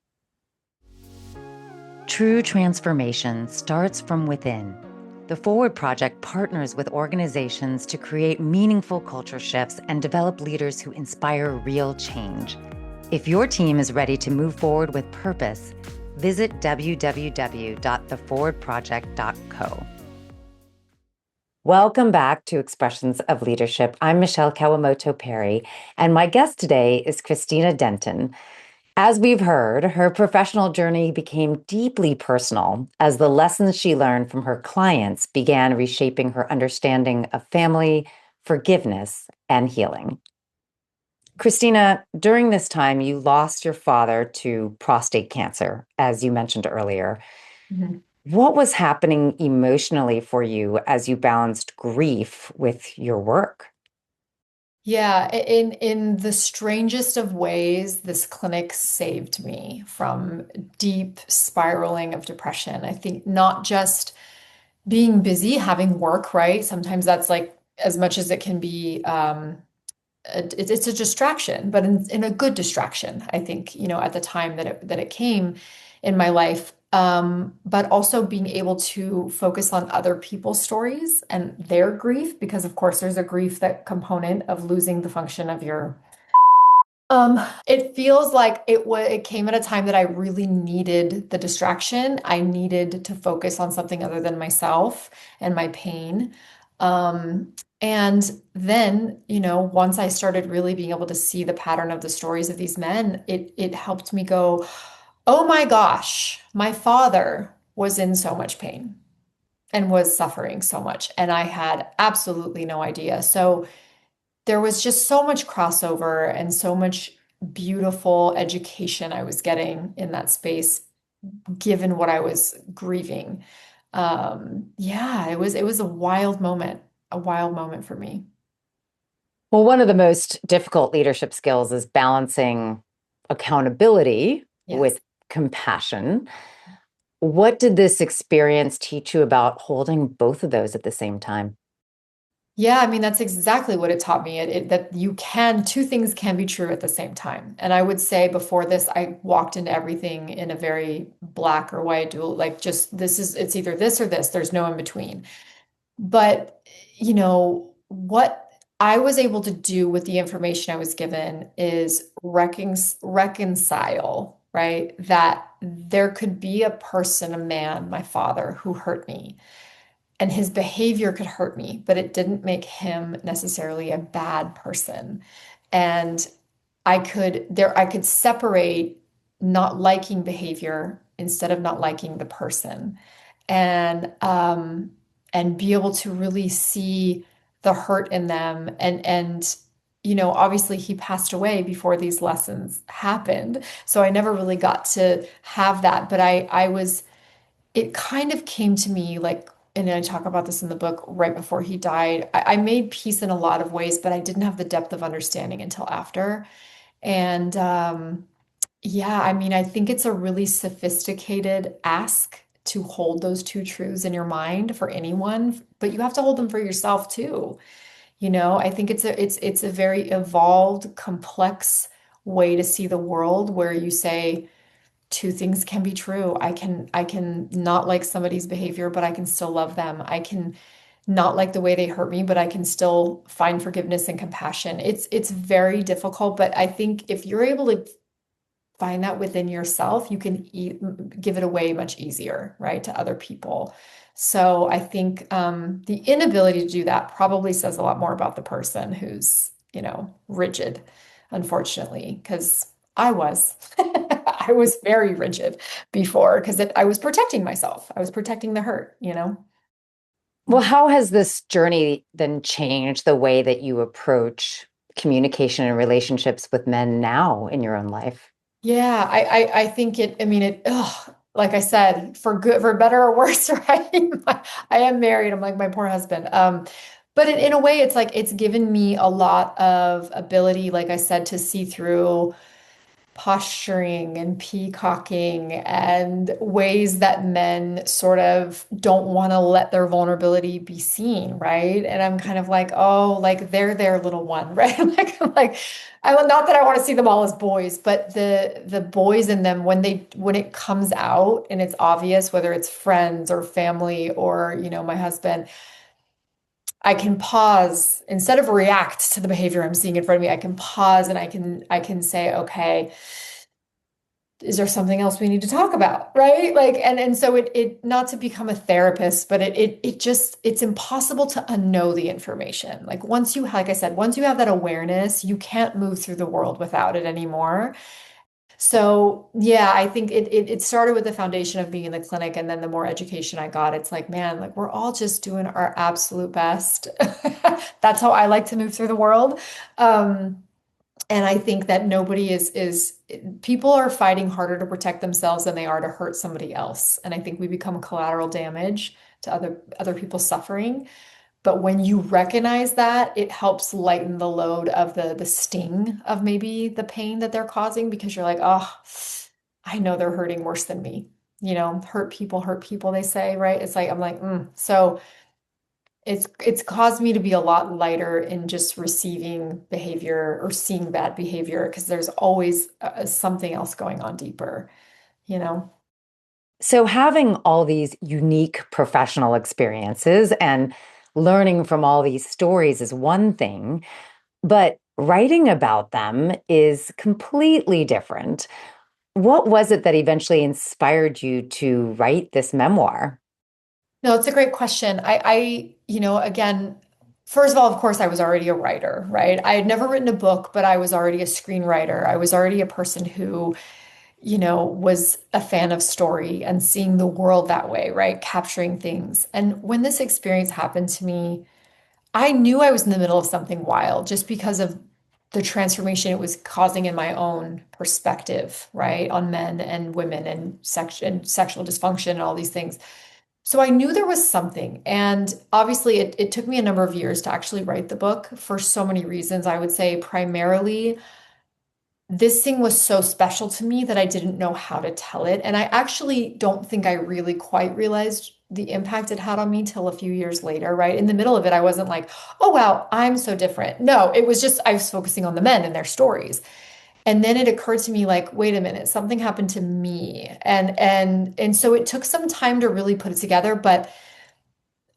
[SPEAKER 1] True transformation starts from within. The Forward Project partners with organizations to create meaningful culture shifts and develop leaders who inspire real change. If your team is ready to move forward with purpose, visit www.theforwardproject.co. Welcome back to Expressions of Leadership. I'm Michele Kawamoto Perry, and my guest today is Kristina Denton. As we've heard, her professional journey became deeply personal as the lessons she learned from her clients began reshaping her understanding of family, forgiveness, and healing. Kristina, during this time, you lost your father to prostate cancer, as you mentioned earlier.
[SPEAKER 2] Mhm.
[SPEAKER 1] What was happening emotionally for you as you balanced grief with your work?
[SPEAKER 2] Yeah, in the strangest of ways, this clinic saved me from deep spiraling of depression. I think not just being busy, having work, right? Sometimes that's like as much as it can be it's a distraction, but in a good distraction, I think, at the time that it came in my life. But also being able to focus on other people's stories and their grief, because of course there's a grief that component of losing the function of your it feels like it came at a time that I really needed the distraction. I needed to focus on something other than myself and my pain. And then, once I started really being able to see the pattern of the stories of these men, it helped me go, "Oh my gosh, my father was in so much pain and was suffering so much, and I had absolutely no idea." So there was just so much crossover and so much beautiful education I was getting in that space, given what I was grieving. Yeah, it was a wild moment for me.
[SPEAKER 1] Well, one of the most difficult leadership skills is balancing accountability
[SPEAKER 2] Yes.
[SPEAKER 1] with compassion. What did this experience teach you about holding both of those at the same time?
[SPEAKER 2] Yeah, I mean, that's exactly what it taught me. That two things can be true at the same time. And I would say before this, I walked into everything in a very black or white dual, like just it's either this or this. There's no in between. But, what I was able to do with the information I was given is reconcile, right? That there could be a person, a man, my father, who hurt me and his behavior could hurt me, but it didn't make him necessarily a bad person. And I could separate not liking behavior instead of not liking the person, and be able to really see the hurt in them. And obviously he passed away before these lessons happened, so I never really got to have that. But I was it kind of came to me like, and I talk about this in the book, right before he died. I made peace in a lot of ways, but I didn't have the depth of understanding until after. And yeah, I mean, I think it's a really sophisticated ask to hold those two truths in your mind for anyone, but you have to hold them for yourself too. I think it's a very evolved, complex way to see the world where you say two things can be true. I can not like somebody's behavior, but I can still love them. I can not like the way they hurt me, but I can still find forgiveness and compassion. It's very difficult, but I think if you're able to find that within yourself, you can give it away much easier, right, to other people. So I think the inability to do that probably says a lot more about the person who's, rigid, unfortunately, because I was. I was very rigid before because I was protecting myself. I was protecting the hurt.
[SPEAKER 1] Well, how has this journey then changed the way that you approach communication and relationships with men now in your own life?
[SPEAKER 2] Yeah, I think I mean, like I said, for good, for better or worse, right? I am married. I'm like my poor husband. But in a way, it's like it's given me a lot of ability, like I said, to see through posturing and peacocking and ways that men sort of don't want to let their vulnerability be seen, right? And I'm kind of like, oh, like they're their little one, right? Like I not that I want to see them all as boys, but the boys in them when it comes out and it's obvious, whether it's friends or family or, my husband, I can pause instead of react to the behavior I'm seeing in front of me. I can pause and I can say, okay, is there something else we need to talk about? Right? Like, and so it not to become a therapist, but it just it's impossible to unknow the information. Like once you, like I said, once you have that awareness, you can't move through the world without it anymore. So yeah, I think it started with the foundation of being in the clinic, and then the more education I got, it's like, man, like we're all just doing our absolute best. That's how I like to move through the world. Um, and I think that nobody is people are fighting harder to protect themselves than they are to hurt somebody else. And I think we become collateral damage to other people's suffering. But when you recognize that, it helps lighten the load of the sting of maybe the pain that they're causing because you're like, oh, I know they're hurting worse than me. You know, hurt people, they say, right? It's like I'm like, So it's caused me to be a lot lighter in just receiving behavior or seeing bad behavior because there's always something else going on deeper, you know?
[SPEAKER 1] So, having all these unique professional experiences and learning from all these stories is one thing, but writing about them is completely different. What was it that eventually inspired you to write this memoir?
[SPEAKER 2] No, it's a great question. Again, first of all, of course, I was already a writer, right? I had never written a book, but I was already a screenwriter. I was already a person who, was a fan of story and seeing the world that way, right? Capturing things. And when this experience happened to me, I knew I was in the middle of something wild just because of the transformation it was causing in my own perspective, right? On men and women and sexual dysfunction and all these things. So I knew there was something. And obviously, it took me a number of years to actually write the book for so many reasons. I would say primarily, this thing was so special to me that I didn't know how to tell it. And I actually don't think I really quite realized the impact it had on me till a few years later, right? In the middle of it, I wasn't like, oh, wow, I'm so different. No, it was just I was focusing on the men and their stories. And then it occurred to me like, wait a minute, something happened to me. And so it took some time to really put it together, but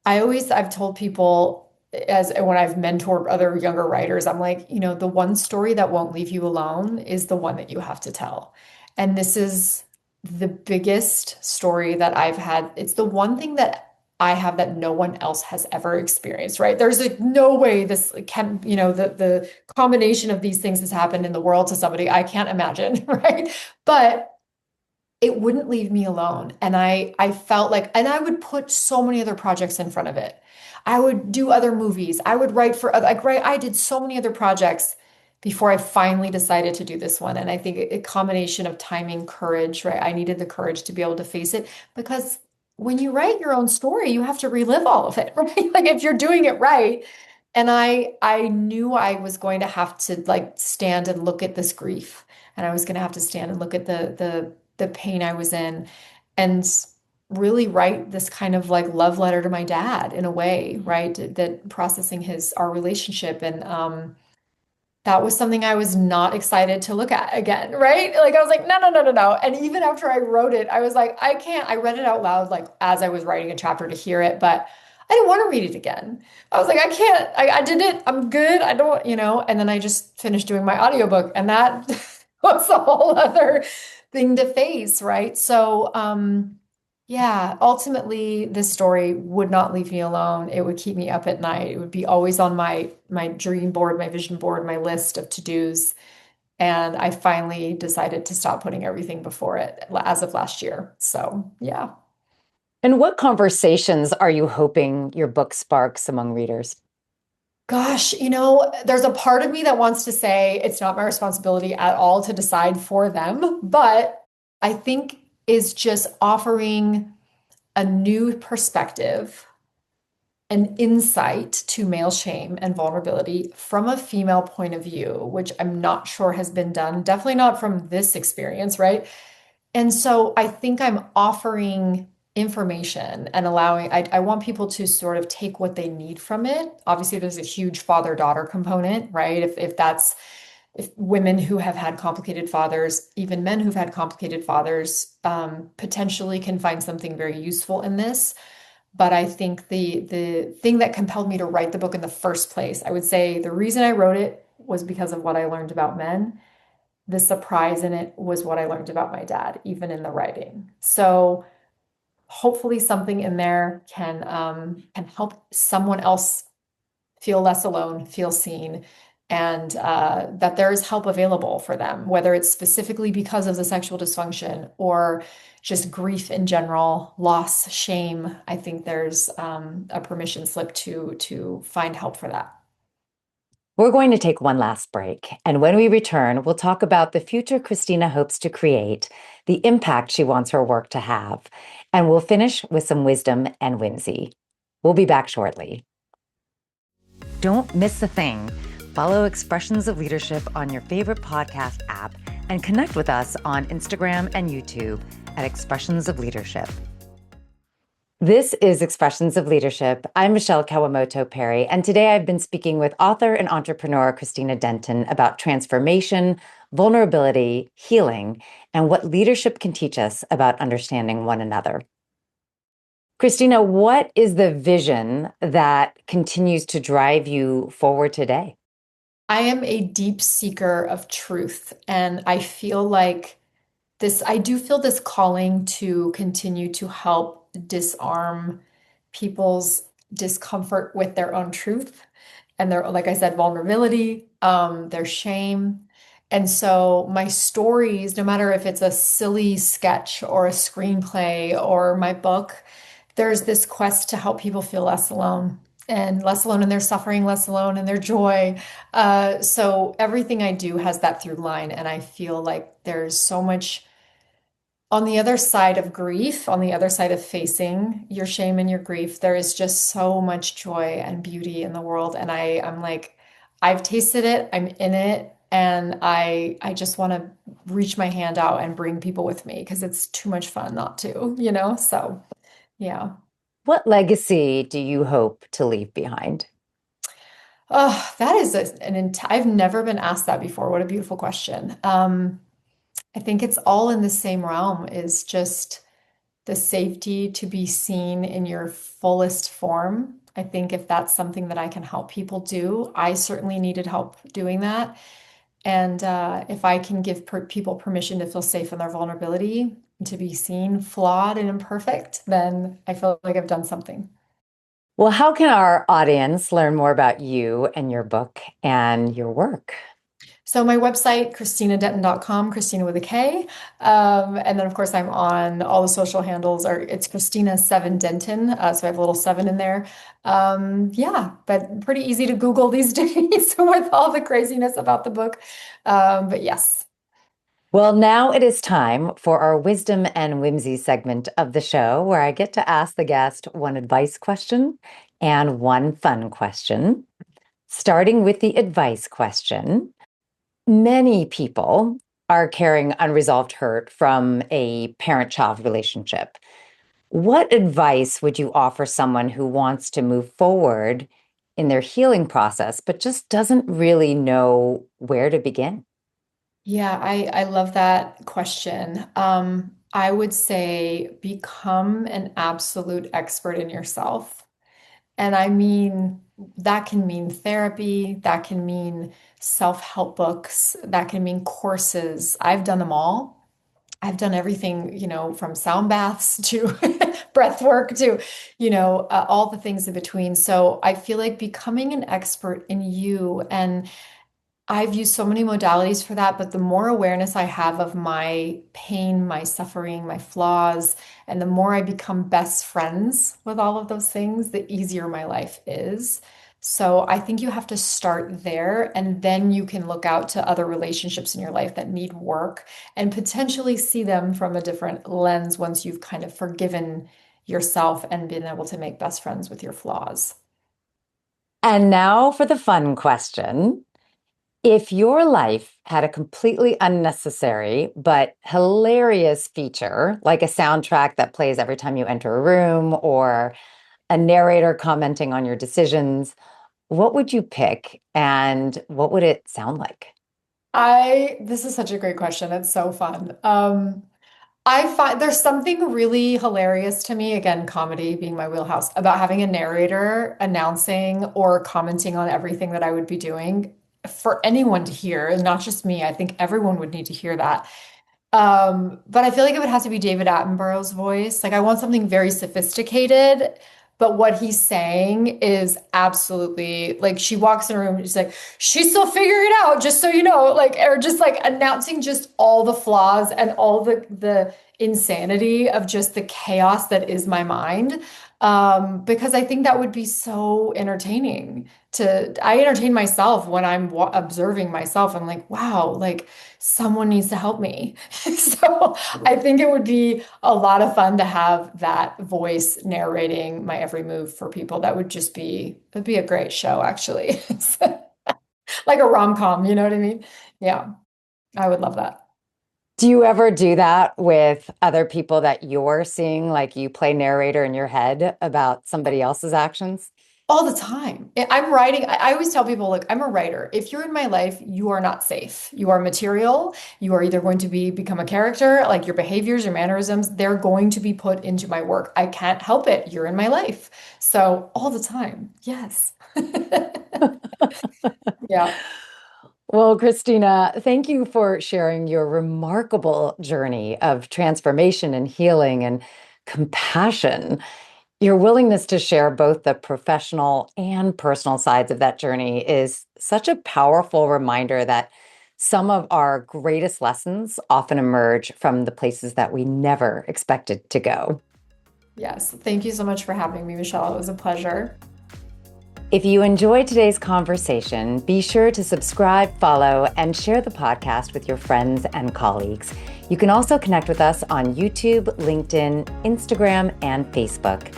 [SPEAKER 2] I've told people as when I've mentored other younger writers, I'm like, the one story that won't leave you alone is the one that you have to tell. And this is the biggest story that I've had. It's the one thing that I have that no one else has ever experienced, right? There's like no way this can, the combination of these things has happened in the world to somebody I can't imagine, right? But it wouldn't leave me alone. And I felt like, and I would put so many other projects in front of it. I would do other movies. I would write for like right. I did so many other projects before I finally decided to do this one. And I think a combination of timing, courage, right? I needed the courage to be able to face it because when you write your own story, you have to relive all of it, right? Like if you're doing it right. And I knew I was going to have to like stand and look at this grief. And I was going to have to stand and look at the pain I was in and really write this kind of like love letter to my dad in a way, right? That processing our relationship. And that was something I was not excited to look at again, right? Like I was like, no, no, no, no, no. And even after I wrote it, I was like, I can't. I read it out loud, like as I was writing a chapter to hear it, but I didn't want to read it again. I was like, I can't. I did it. I'm good. I don't, And then I just finished doing my audiobook, and that was a whole other thing to face, right? So, yeah, ultimately, this story would not leave me alone. It would keep me up at night. It would be always on my dream board, my vision board, my list of to-dos. And I finally decided to stop putting everything before it as of last year. So, yeah.
[SPEAKER 1] And what conversations are you hoping your book sparks among readers?
[SPEAKER 2] Gosh, there's a part of me that wants to say it's not my responsibility at all to decide for them, but I think is just offering a new perspective, an insight to male shame and vulnerability from a female point of view, which I'm not sure has been done, definitely not from this experience, right? And so I think I'm offering information and I want people to sort of take what they need from it. Obviously, there's a huge father-daughter component, right? If women who have had complicated fathers, even men who've had complicated fathers, potentially can find something very useful in this. But I think the thing that compelled me to write the book in the first place, I would say the reason I wrote it was because of what I learned about men. the surprise in it was what I learned about my dad, even in the writing. So hopefully something in there can help someone else feel less alone, feel seen, and that there is help available for them, whether it's specifically because of the sexual dysfunction or just grief in general, loss, shame. I think there's a permission slip to find help for that.
[SPEAKER 1] We're going to take one last break. And when we return, we'll talk about the future Kristina hopes to create, the impact she wants her work to have, and we'll finish with some wisdom and whimsy. We'll be back shortly. Don't miss a thing. Follow Expressions of Leadership on your favorite podcast app and connect with us on Instagram and YouTube at Expressions of Leadership. This is Expressions of Leadership. I'm Michele Kawamoto Perry, and today I've been speaking with author and entrepreneur Kristina Denton about transformation, vulnerability, healing, and what leadership can teach us about understanding one another. Kristina, what is the vision that continues to drive you forward today?
[SPEAKER 2] I am a deep seeker of truth, and I feel like I do feel this calling to continue to help disarm people's discomfort with their own truth and their, like I said, vulnerability, their shame. And so my stories, no matter if it's a silly sketch or a screenplay or my book, there's this quest to help people feel less alone and less alone in their suffering, less alone in their joy. So everything I do has that through line. And I feel like there's so much on the other side of grief, on the other side of facing your shame and your grief, there is just so much joy and beauty in the world. And I'm like, I've tasted it, I'm in it, and I just want to reach my hand out and bring people with me because it's too much fun not to, you know? So yeah.
[SPEAKER 1] What legacy do you hope to leave behind?
[SPEAKER 2] Oh, that is I've never been asked that before. What a beautiful question. I think it's all in the same realm, is just the safety to be seen in your fullest form. I think if that's something that I can help people do, I certainly needed help doing that. And if I can give people permission to feel safe in their vulnerability, to be seen flawed and imperfect, then I feel like I've done something.
[SPEAKER 1] Well, how can our audience learn more about you and your book and your work?
[SPEAKER 2] So my website, KristinaDenton.com, Kristina with a K. And then of course I'm on all the social handles are it's Kristina7Denton. So I have a little seven in there. Yeah, but pretty easy to Google these days with all the craziness about the book. But yes.
[SPEAKER 1] Well, now it is time for our wisdom and whimsy segment of the show, where I get to ask the guest one advice question and one fun question. Starting with the advice question, many people are carrying unresolved hurt from a parent-child relationship. What advice would you offer someone who wants to move forward in their healing process, but just doesn't really know where to begin?
[SPEAKER 2] Yeah, I love that question. I would say become an absolute expert in yourself. And I mean, that can mean therapy, that can mean self-help books, that can mean courses. I've done them all. I've done everything, from sound baths to breath work to, all the things in between. So I feel like becoming an expert in you, and I've used so many modalities for that, but the more awareness I have of my pain, my suffering, my flaws, and the more I become best friends with all of those things, the easier my life is. So I think you have to start there, and then you can look out to other relationships in your life that need work and potentially see them from a different lens once you've kind of forgiven yourself and been able to make best friends with your flaws.
[SPEAKER 1] And now for the fun question. If your life had a completely unnecessary but hilarious feature, like a soundtrack that plays every time you enter a room or a narrator commenting on your decisions, what would you pick and what would it sound like?
[SPEAKER 2] This is such a great question. It's so fun. I find there's something really hilarious to me, again, comedy being my wheelhouse, about having a narrator announcing or commenting on everything that I would be doing. for anyone to hear, and not just me. I think everyone would need to hear that. But I feel like it would have to be David Attenborough's voice. Like I want something very sophisticated, but what he's saying is absolutely like she walks in a room and she's like, she's still figuring it out, just so you know, like, or just like announcing just all the flaws and all the insanity of just the chaos that is my mind. Because I think that would be so entertaining I entertain myself when I'm observing myself. I'm like, wow, like someone needs to help me. So I think it would be a lot of fun to have that voice narrating my every move for people. That would just it'd be a great show, actually. It's like a rom-com, you know what I mean? Yeah, I would love that.
[SPEAKER 1] Do you ever do that with other people that you're seeing, like you play narrator in your head about somebody else's actions?
[SPEAKER 2] All the time. I'm writing. I always tell people, look, I'm a writer. If you're in my life, you are not safe. You are material. You are either going to become a character, like your behaviors, your mannerisms, they're going to be put into my work. I can't help it. You're in my life. So all the time. Yes. Yeah.
[SPEAKER 1] Well, Christina, thank you for sharing your remarkable journey of transformation and healing and compassion. Your willingness to share both the professional and personal sides of that journey is such a powerful reminder that some of our greatest lessons often emerge from the places that we never expected to go.
[SPEAKER 2] Yes. Thank you so much for having me, Michelle. It was a pleasure.
[SPEAKER 1] If you enjoyed today's conversation, be sure to subscribe, follow, and share the podcast with your friends and colleagues. You can also connect with us on YouTube, LinkedIn, Instagram, and Facebook.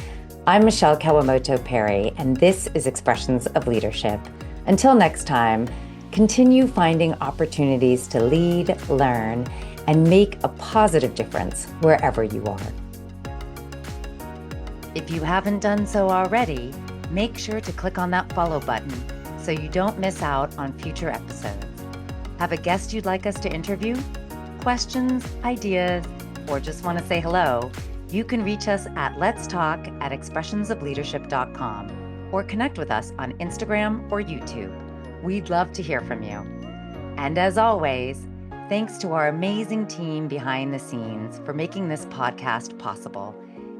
[SPEAKER 1] I'm Michele Kawamoto Perry, and this is Expressions of Leadership. Until next time, continue finding opportunities to lead, learn, and make a positive difference wherever you are. If you haven't done so already, make sure to click on that follow button so you don't miss out on future episodes. Have a guest you'd like us to interview? Questions, ideas, or just want to say hello? You can reach us at letstalk@expressionsofleadership.com or connect with us on Instagram or YouTube. We'd love to hear from you. And as always, thanks to our amazing team behind the scenes for making this podcast possible,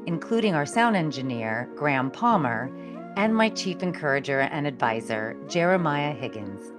[SPEAKER 1] including our sound engineer, Graham Palmer, and my chief encourager and advisor, Jeremiah Higgins.